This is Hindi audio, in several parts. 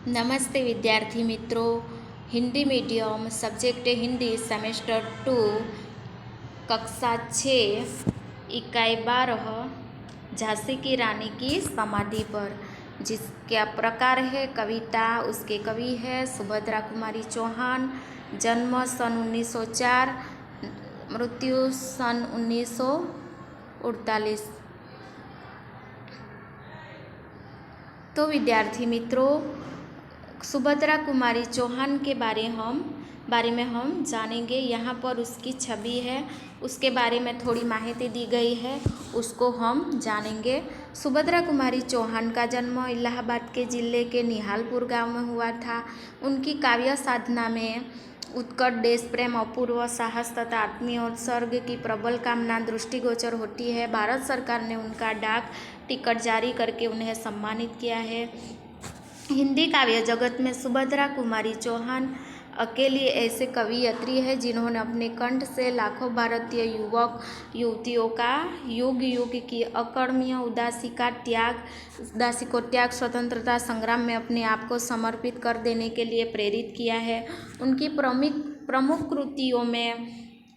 नमस्ते विद्यार्थी मित्रों। Hindi medium subject Hindi semester 2 कक्षा 6 इकाई 12 झांसी की रानी की समाधि पर, जिसका प्रकार है कविता। उसके कवि है सुभद्रा कुमारी चौहान। जन्म सन 1904, मृत्यु सन 1948। तो विद्यार्थी मित्रों, सुभद्रा कुमारी चौहान के बारे में हम जानेंगे। यहाँ पर उसकी छवि है, उसके बारे में थोड़ी माहिती दी गई है, उसको हम जानेंगे। सुभद्रा कुमारी चौहान का जन्म इलाहाबाद के ज़िले के निहालपुर गांव में हुआ था। उनकी काव्य साधना में उत्कट देश प्रेम, अपूर्व साहस तथा आत्मीयोत्सर्ग की प्रबल कामना दृष्टिगोचर होती है। भारत सरकार ने उनका डाक टिकट जारी करके उन्हें सम्मानित किया है। हिंदी काव्य जगत में सुभद्रा कुमारी चौहान अकेली ऐसे कवयित्री है जिन्होंने अपने कंठ से लाखों भारतीय युवक युवतियों का युग युग की अकर्मण्य उदासी को त्याग स्वतंत्रता संग्राम में अपने आप को समर्पित कर देने के लिए प्रेरित किया है। उनकी प्रमुख कृतियों में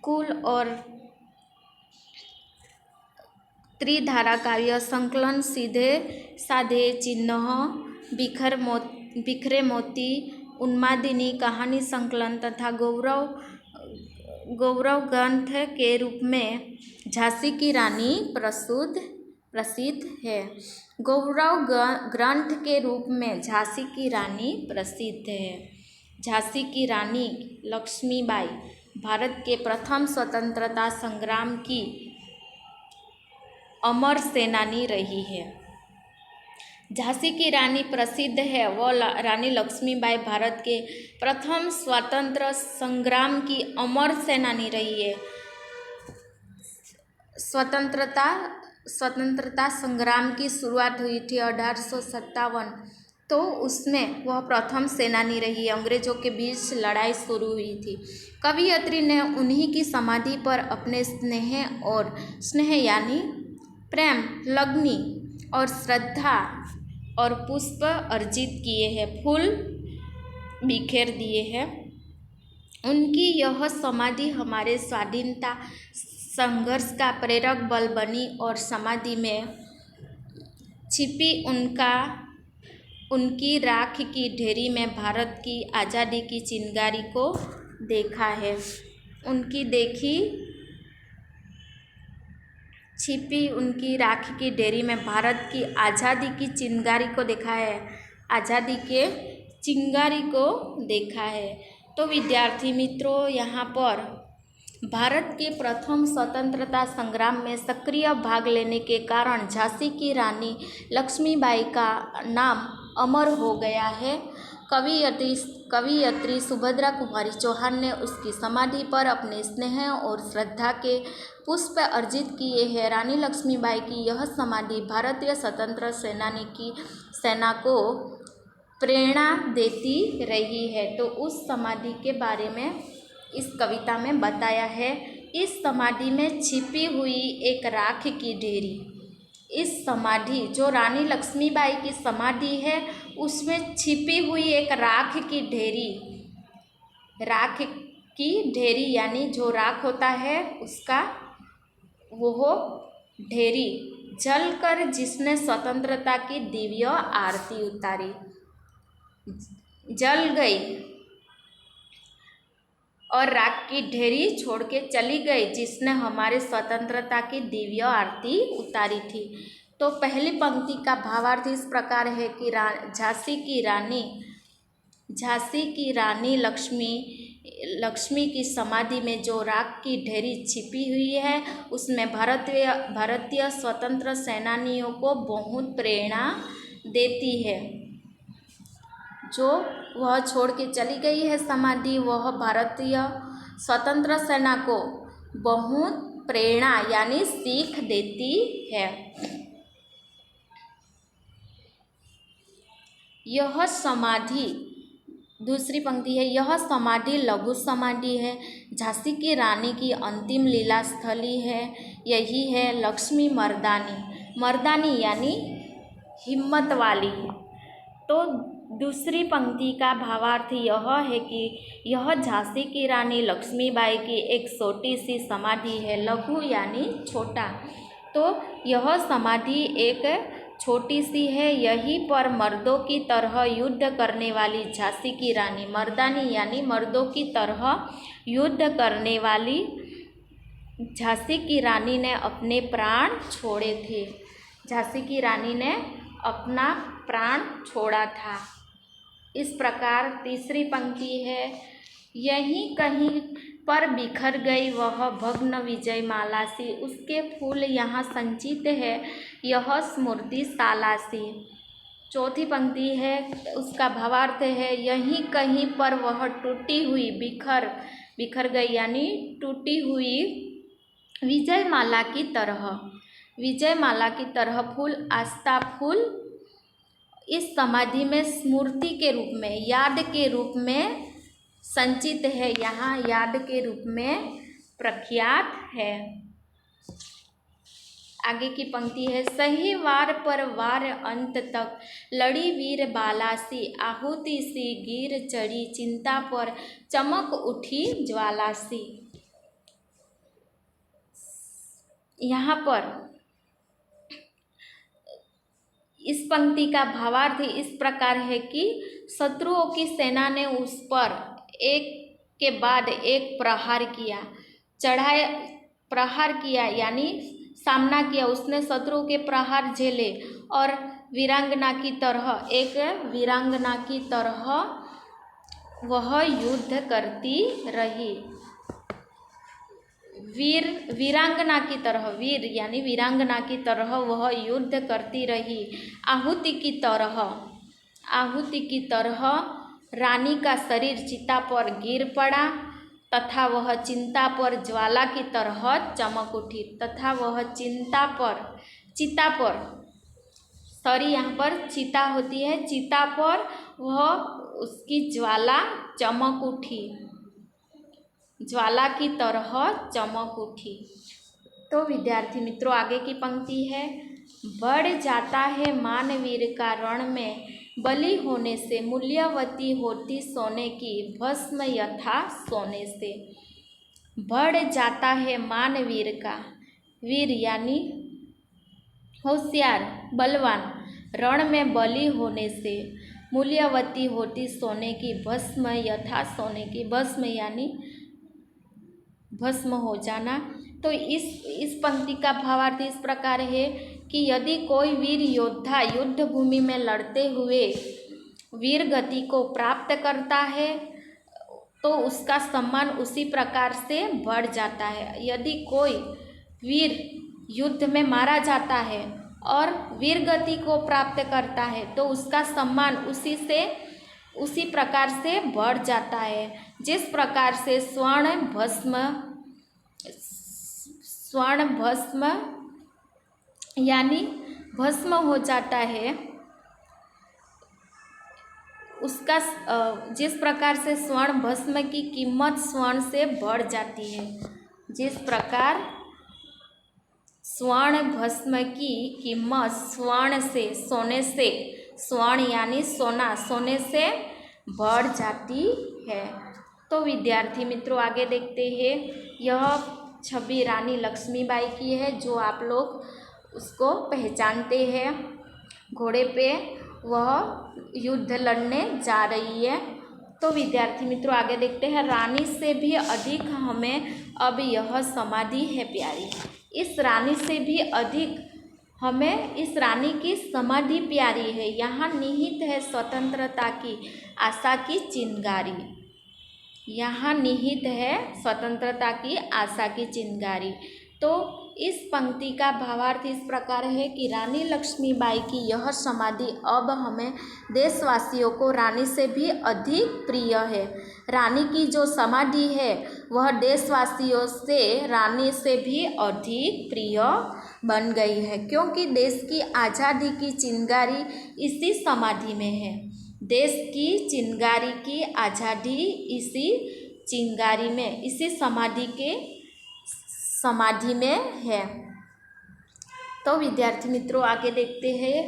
कुल और त्रिधारा काव्य संकलन, सीधे साधे चिन्ह, बिखरे मोती, उन्मादिनी कहानी संकलन तथा गौरव ग्रंथ के रूप में झांसी की रानी प्रसिद्ध है। गौरव ग्रंथ के रूप में झांसी की रानी प्रसिद्ध है। झांसी की रानी लक्ष्मीबाई भारत के प्रथम स्वतंत्रता संग्राम की अमर सेनानी रही है। झांसी की रानी प्रसिद्ध है। वह रानी लक्ष्मीबाई भारत के प्रथम स्वतंत्र संग्राम की अमर सेनानी रही है। स्वतंत्रता संग्राम की शुरुआत हुई थी 1857, तो उसमें वह प्रथम सेनानी रही है। अंग्रेजों के बीच लड़ाई शुरू हुई थी। कवयित्री ने उन्हीं की समाधि पर अपने स्नेह यानी प्रेम, लगनी और श्रद्धा और पुष्प अर्जित किए हैं, फूल बिखेर दिए हैं। उनकी यह समाधि हमारे स्वाधीनता संघर्ष का प्रेरक बल बनी और समाधि में छिपी उनकी राख की ढेरी में भारत की आज़ादी की चिंगारी को देखा है। छिपी उनकी राख की ढेरी में भारत की आज़ादी की चिंगारी को देखा है। आज़ादी के चिंगारी को देखा है। तो विद्यार्थी मित्रों, यहाँ पर भारत के प्रथम स्वतंत्रता संग्राम में सक्रिय भाग लेने के कारण झांसी की रानी लक्ष्मीबाई का नाम अमर हो गया है। कवयित्री सुभद्रा कुमारी चौहान ने उसकी समाधि पर अपने स्नेह और श्रद्धा के पुष्प अर्जित किए हैं। रानी लक्ष्मीबाई की यह समाधि भारतीय स्वतंत्र सेना को प्रेरणा देती रही है। तो उस समाधि के बारे में इस कविता में बताया है। इस समाधि में छिपी हुई एक राख की ढेरी, इस समाधि जो रानी लक्ष्मीबाई की समाधि है उसमें छिपी हुई एक राख की ढेरी यानी जो राख होता है उसका वो ढेरी जलकर जिसने स्वतंत्रता की दिव्य आरती उतारी, जल गई और राख की ढेरी छोड़ के चली गई जिसने हमारे स्वतंत्रता की दिव्य आरती उतारी थी। तो पहली पंक्ति का भावार्थ इस प्रकार है कि झांसी की रानी लक्ष्मी की समाधि में जो राख की ढेरी छिपी हुई है उसमें भारतीय स्वतंत्र सेनानियों को बहुत प्रेरणा देती है। जो वह छोड़ के चली गई है समाधि, वह भारतीय स्वतंत्र सेना को बहुत प्रेरणा यानी सीख देती है। यह समाधि, दूसरी पंक्ति है, यह समाधि लघु समाधि है। झांसी की रानी की अंतिम लीला स्थली है। यही है लक्ष्मी मर्दानी यानी हिम्मत वाली। तो दूसरी पंक्ति का भावार्थ यह है कि यह झांसी की रानी लक्ष्मीबाई की एक छोटी सी समाधि है। लघु यानी छोटा, तो यह समाधि एक छोटी सी है। यहीं पर मर्दों की तरह युद्ध करने वाली झांसी की रानी, मर्दानी यानी मर्दों की तरह युद्ध करने वाली झांसी की रानी ने अपने प्राण छोड़े थे। झांसी की रानी ने अपना प्राण छोड़ा था। इस प्रकार तीसरी पंक्ति है, यहीं कहीं पर बिखर गई वह भग्न विजय माला सी, उसके फूल यहाँ संचित है यह स्मृति शाला सी। चौथी पंक्ति है, उसका भावार्थ है, यहीं कहीं पर वह टूटी हुई बिखर गई यानी टूटी हुई विजय माला की तरह, विजय माला की तरह फूल, आस्था फूल इस समाधि में स्मृति के रूप में, याद के रूप में संचित है, यहाँ याद के रूप में प्रख्यात है। आगे की पंक्ति है, सही वार पर वार अंत तक लड़ी वीर बाला सी, आहुति सी गिर चढ़ी चिंता पर चमक उठी ज्वाला सी। यहाँ पर इस पंक्ति का भावार्थ इस प्रकार है कि शत्रुओं की सेना ने उस पर एक के बाद एक प्रहार किया यानी सामना किया। उसने शत्रुओं के प्रहार झेले और वीरांगना की तरह वह युद्ध करती रही। वीरांगना की तरह, वीर यानी वीरांगना की तरह वह युद्ध करती रही। आहुति की तरह रानी का शरीर चिता पर गिर पड़ा तथा वह चिंता पर ज्वाला की तरह चमक उठी। तथा वह चिता पर सॉरी यहाँ पर चिता होती है, चिता पर वह उसकी ज्वाला चमक उठी, ज्वाला की तरह चमक उठी। तो विद्यार्थी मित्रों आगे की पंक्ति है, बढ़ जाता है मानवीर का रण में, बलि होने से मूल्यवती होती सोने की भस्म यथा सोने से। बढ़ जाता है मानवीर का, वीर यानी होशियार बलवान, रण में बलि होने से मूल्यवती होती सोने की भस्म यथा सोने की, भस्म यानी भस्म हो जाना। तो इस पंक्ति का भावार्थ इस प्रकार है कि यदि कोई वीर योद्धा युद्ध भूमि में लड़ते हुए वीर गति को प्राप्त करता है तो उसका सम्मान उसी प्रकार से बढ़ जाता है। यदि कोई वीर युद्ध में मारा जाता है और वीर गति को प्राप्त करता है तो उसका सम्मान उसी प्रकार से बढ़ जाता है। जिस प्रकार से स्वर्ण भस्म यानी भस्म हो जाता है, उसका जिस प्रकार से स्वर्ण भस्म की कीमत स्वर्ण से बढ़ जाती है, जिस प्रकार स्वर्ण भस्म की कीमत सोने से स्वर्ण यानी सोना, सोने से बढ़ जाती है। तो विद्यार्थी मित्रों आगे देखते हैं, यह छवि रानी लक्ष्मीबाई की है जो आप लोग उसको पहचानते हैं। घोड़े पे वह युद्ध लड़ने जा रही है। तो विद्यार्थी मित्रों आगे देखते हैं, रानी से भी अधिक हमें अब यह समाधि है प्यारी। इस रानी से भी अधिक हमें इस रानी की समाधि प्यारी है। यहाँ निहित है स्वतंत्रता की आशा की चिंगारी, यहाँ निहित है स्वतंत्रता की आशा की चिंगारी। तो इस पंक्ति का भावार्थ इस प्रकार है कि रानी लक्ष्मीबाई की यह समाधि अब हमें देशवासियों को रानी से भी अधिक प्रिय है। रानी की जो समाधि है वह देशवासियों से रानी से भी अधिक प्रिय बन गई है, क्योंकि देश की आज़ादी की चिंगारी इसी समाधि में है। देश की चिंगारी की आज़ादी इसी चिंगारी में, इसी समाधि में है। तो विद्यार्थी मित्रों आगे देखते हैं,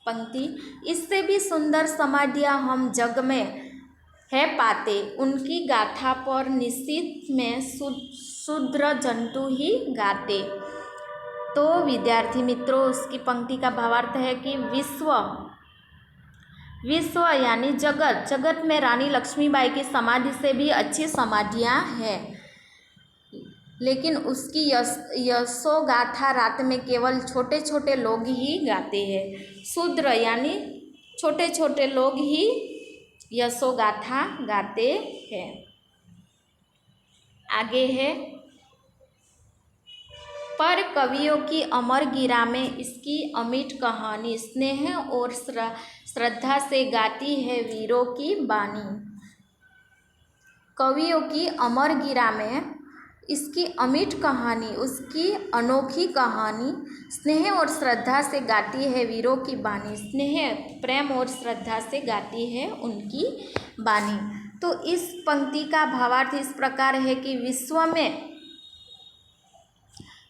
पंक्ति, इससे भी सुंदर समाधियाँ हम जग में है पाते, उनकी गाथा पर निश्चित में शूद्र जंतु ही गाते। तो विद्यार्थी मित्रों, उसकी पंक्ति का भावार्थ है कि विश्व यानी जगत, जगत में रानी लक्ष्मीबाई की समाधि से भी अच्छी समाधियाँ हैं, लेकिन उसकी यशोगाथा रात में केवल छोटे छोटे लोग ही गाते हैं। शूद्र यानी छोटे छोटे लोग ही यशोगाथा गाते हैं। आगे है, पर कवियों की अमर गिरा में इसकी अमिट कहानी, स्नेह और श्रद्धा से गाती है वीरों की बानी। कवियों की अमर गिरा में इसकी अमिट कहानी, उसकी अनोखी कहानी, स्नेह और श्रद्धा से गाती है वीरों की बानी। स्नेह, प्रेम और श्रद्धा से गाती है उनकी बानी। तो इस पंक्ति का भावार्थ इस प्रकार है कि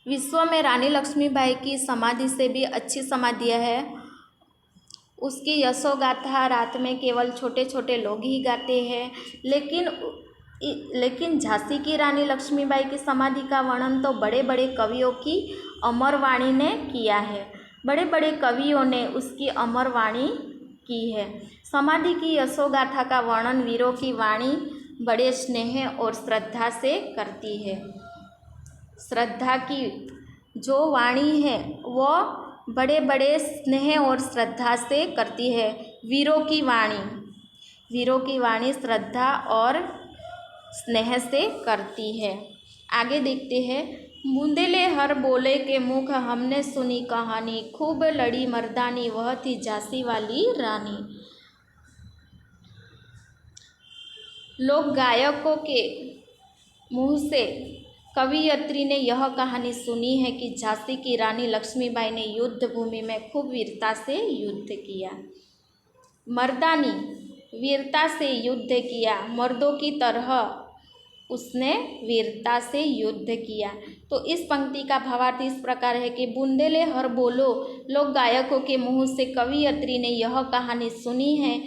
विश्व में रानी लक्ष्मीबाई की समाधि से भी अच्छी समाधियाँ है। उसकी यशोगाथा रात में केवल छोटे छोटे लोग ही गाते हैं, लेकिन झांसी की रानी लक्ष्मीबाई की समाधि का वर्णन तो बड़े बड़े कवियों की अमर वाणी ने किया है। बड़े बड़े कवियों ने उसकी अमर वाणी की है। समाधि की यशोगाथा का वर्णन वीरों की वाणी बड़े स्नेह और श्रद्धा से करती है। श्रद्धा की जो वाणी है वह बड़े बड़े स्नेह और श्रद्धा से करती है। वीरों की वाणी श्रद्धा और स्नेह से करती है। आगे देखते हैं, बूंदेले हर बोले के मुख हमने सुनी कहानी, खूब लड़ी मर्दानी वह थी झांसी वाली रानी। लोक गायकों के मुँह से कवियत्री ने यह कहानी सुनी है कि झांसी की रानी लक्ष्मीबाई ने युद्ध भूमि में खूब वीरता से युद्ध किया। मर्दानी, वीरता से युद्ध किया, मर्दों की तरह उसने वीरता से युद्ध किया। तो इस पंक्ति का भावार्थ इस प्रकार है कि बूंदेले हर बोलो, लोक गायकों के मुँह से कवियत्री ने यह कहानी सुनी है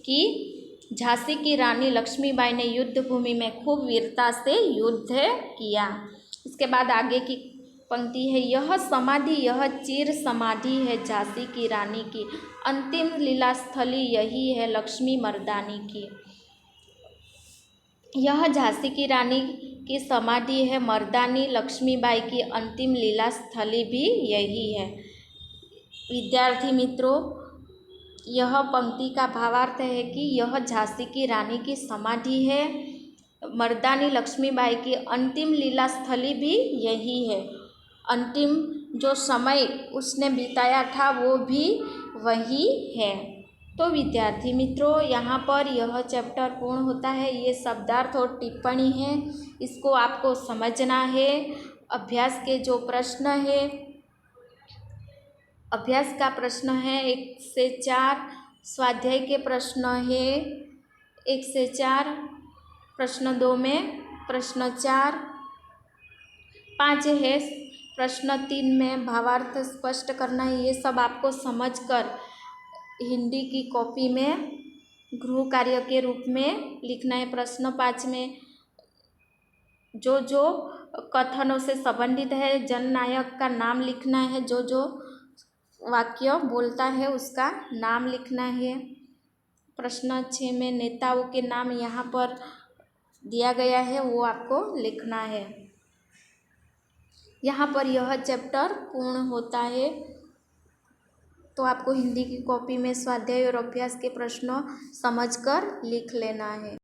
कि झांसी की रानी लक्ष्मीबाई ने युद्ध भूमि में खूब वीरता से युद्ध किया। इसके बाद आगे की पंक्ति है, यह समाधि, यह चिर समाधि है झांसी की रानी की, अंतिम लीला स्थली यही है लक्ष्मी मर्दानी की। यह झांसी की रानी की समाधि है, मर्दानी लक्ष्मीबाई की अंतिम लीला स्थली भी यही है। विद्यार्थी मित्रों, यह पंक्ति का भावार्थ है कि यह झांसी की रानी की समाधि है, मर्दानी लक्ष्मीबाई की अंतिम लीला स्थली भी यही है। अंतिम जो समय उसने बिताया था वो भी वही है। तो विद्यार्थी मित्रों, यहाँ पर यह चैप्टर पूर्ण होता है। ये शब्दार्थ और टिप्पणी है, इसको आपको समझना है। अभ्यास के जो प्रश्न है, अभ्यास का प्रश्न है 1 से 4, स्वाध्याय के प्रश्न है 1 से 4, प्रश्न 2 में प्रश्न 4, 5 है प्रश्न 3 में भावार्थ स्पष्ट करना है। ये सब आपको समझकर हिंदी की कॉपी में गृह कार्य के रूप में लिखना है। प्रश्न 5 में जो जो कथनों से संबंधित है जननायक का नाम लिखना है, जो जो वाक्य बोलता है उसका नाम लिखना है। प्रश्न 6 में नेताओं के नाम यहाँ पर दिया गया है, वो आपको लिखना है। यहाँ पर यह चैप्टर पूर्ण होता है। तो आपको हिंदी की कॉपी में स्वाध्याय और अभ्यास के प्रश्न समझकर लिख लेना है।